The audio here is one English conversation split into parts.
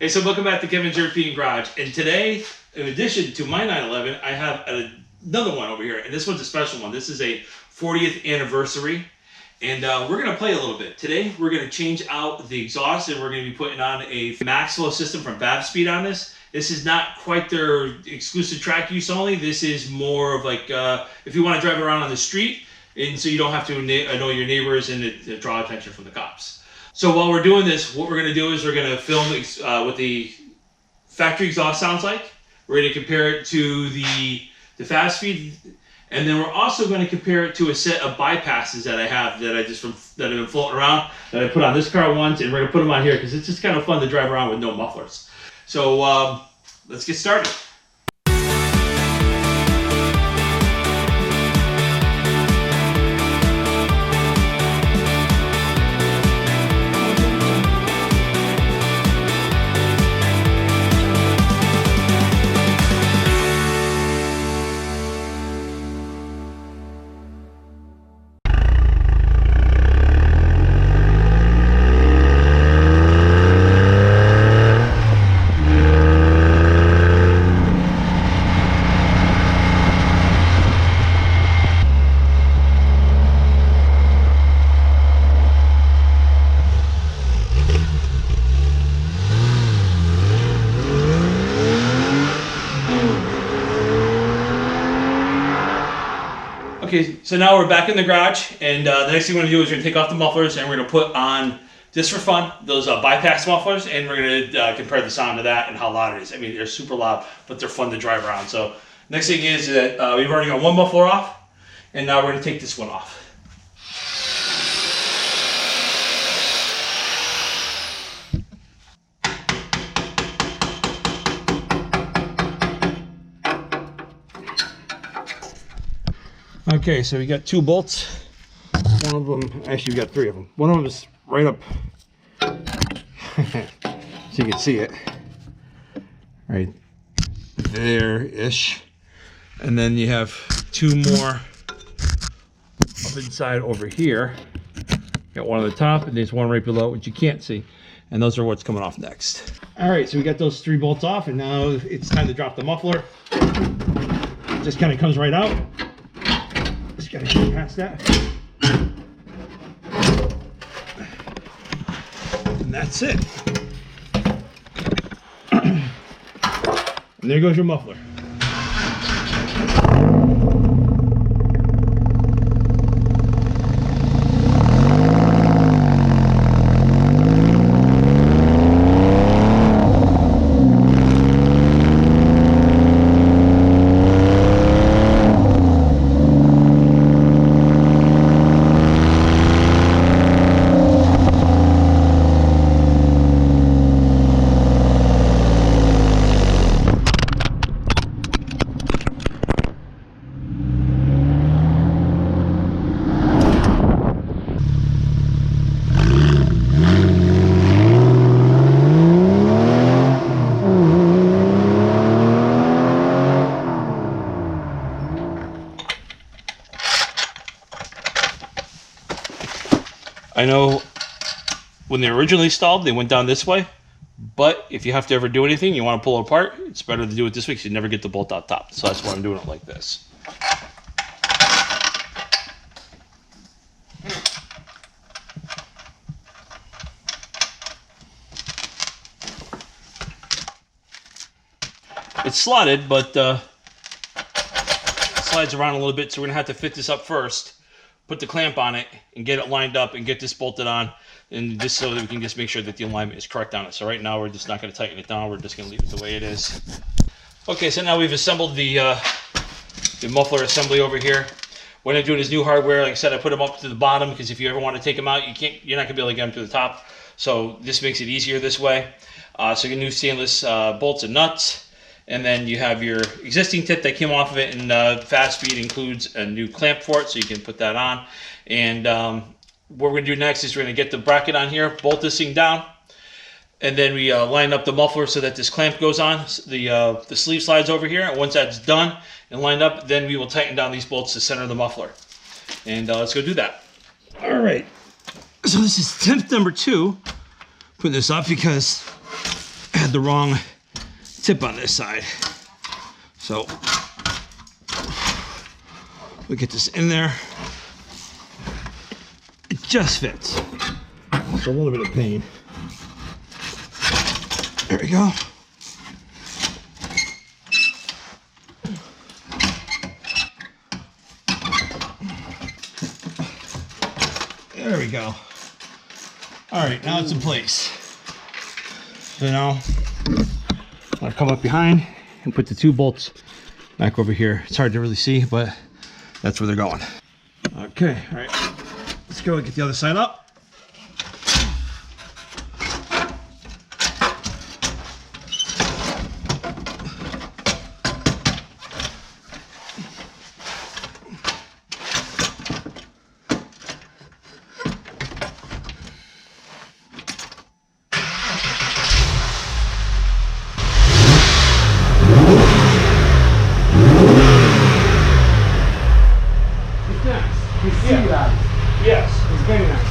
Hey, so welcome back to Kevin's European Garage. And today, in addition to my 911, I have another one over here. And this one's a special one. This is a 40th anniversary. And we're going to play a little bit. Today, we're going to change out the exhaust and we're going to be putting on a max flow system from Fabspeed on this. This is not quite their exclusive track use only. This is more of like if you want to drive around on the street and so you don't have to annoy your neighbors and draw attention from the cops. So while we're doing this, what we're going to do is we're going to film what the factory exhaust sounds like. We're going to compare it to the Fabspeed, and then we're also going to compare it to a set of bypasses that I have that have been floating around that I put on this car once, and we're going to put them on here because it's just kind of fun to drive around with no mufflers. So let's get started. Okay, so now we're back in the garage, and the next thing we're going to do is we're going to take off the mufflers, and we're going to put on, just for fun, those bypass mufflers, and we're going to compare the sound to that and how loud it is. I mean, they're super loud, but they're fun to drive around. So next thing is that we've already got one muffler off, and now we're going to take this one off. Okay, so we got two bolts. One of them, actually we got three of them. One of them is right up, so you can see it, right there-ish. And then you have two more up inside over here. Got one on the top, and there's one right below, which you can't see. And those are what's coming off next. All right, so we got those three bolts off, and now it's time to drop the muffler. It just kind of comes right out. Just gotta get past that. And that's it. And there goes your muffler. I know when they were originally installed, they went down this way, but if you have to ever do anything, you want to pull it apart, it's better to do it this way because you never get the bolt out top. So that's why I'm doing it like this. It's slotted, but it slides around a little bit, so we're going to have to fit this up first. Put the clamp on it and get it lined up and get this bolted on, and just so that we can just make sure that the alignment is correct on it. So right now we're just not going to tighten it down, we're just going to leave it the way it is. Okay, so now we've assembled the muffler assembly over here. What I'm doing is new hardware. Like I said, I put them up to the bottom because if you ever want to take them out, you're not going to be able to get them to the top. So this makes it easier this way. So you get new stainless bolts and nuts. And then you have your existing tip that came off of it, and Fabspeed includes a new clamp for it, so you can put that on. And what we're going to do next is we're going to get the bracket on here, bolt this thing down, and then we line up the muffler so that this clamp goes on. The sleeve slides over here, and once that's done and lined up, then we will tighten down these bolts to center the muffler. And let's go do that. All right, so this is attempt number 2, putting this up because had the wrong tip on this side. So we get this in there. It just fits. So a little bit of pain. There we go. There we go. All right, now it's in place. So now I'll come up behind and put the 2 bolts back over here. It's hard to really see, but that's where they're going. Okay, all right. Let's go and get the other side up. Yes, it's very nice.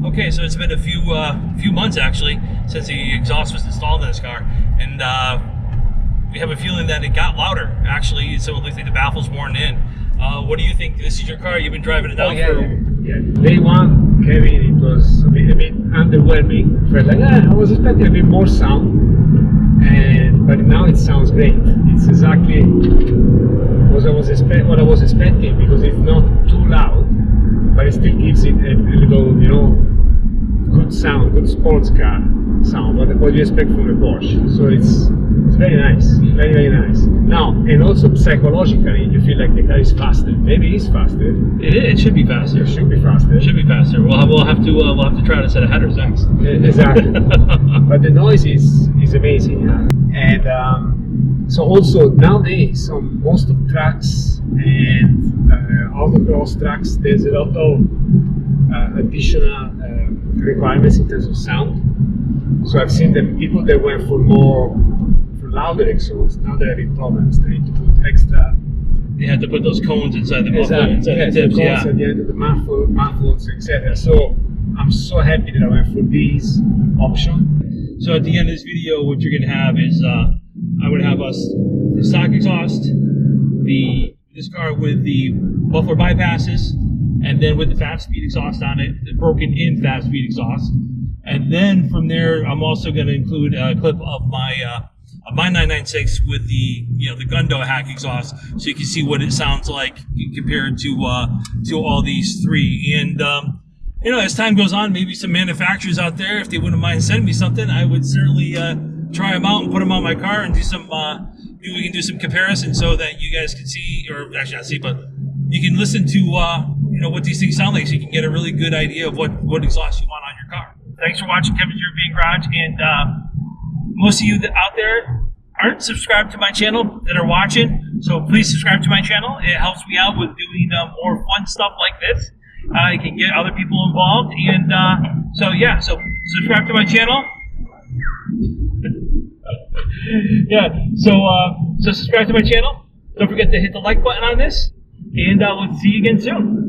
Okay, so it's been a few months actually since the exhaust was installed in this car, and we have a feeling that it got louder. Actually, so it looks like the baffle's worn in. What do you think? This is your car. You've been driving it now for. Yeah. Day one, Kevin, it was a bit underwhelming. Felt like I was expecting a bit more sound, but now it sounds great. It's exactly what I was expecting, because it's not too loud, but it still gives it a little, you know, good sound, good sports car sound, what you expect from a Porsche. So it's very nice, very, very nice. Now, and also psychologically, you feel like the car is faster. Maybe it's faster. It should be faster. It should be faster. It should be faster. We'll have to try a set of headers next. Exactly. But the noise is amazing. Yeah. And so also nowadays on most of tracks and autocross tracks, there's a lot of additional requirements in terms of sound. So I've seen that people that went for louder exhaust, now they're having problems. They need to put extra. They had to put those cones inside the muffler, Exactly. inside Yes, the tips, the cones yeah. at the end of the mufflers, etc. So I'm so happy that I went for this option. So at the end of this video, what you're gonna have is I would have the stock exhaust, this car with the muffler bypasses, and then with the Fabspeed exhaust on it, the broken in Fabspeed exhaust. And then from there, I'm also going to include a clip of my 996 with the Gundo Hack exhaust, so you can see what it sounds like compared to all these three. And as time goes on, maybe some manufacturers out there, if they wouldn't mind sending me something, I would certainly try them out and put them on my car and do some. Maybe we can do some comparison so that you guys can see, or actually not see, but you can listen to what these things sound like, so you can get a really good idea of what exhaust you want on your car. Thanks for watching Kevin's European Garage, and most of you that out there aren't subscribed to my channel that are watching, so please subscribe to my channel. It helps me out with doing more fun stuff like this. You can get other people involved, and so subscribe to my channel. So subscribe to my channel. Don't forget to hit the like button on this, and we'll see you again soon.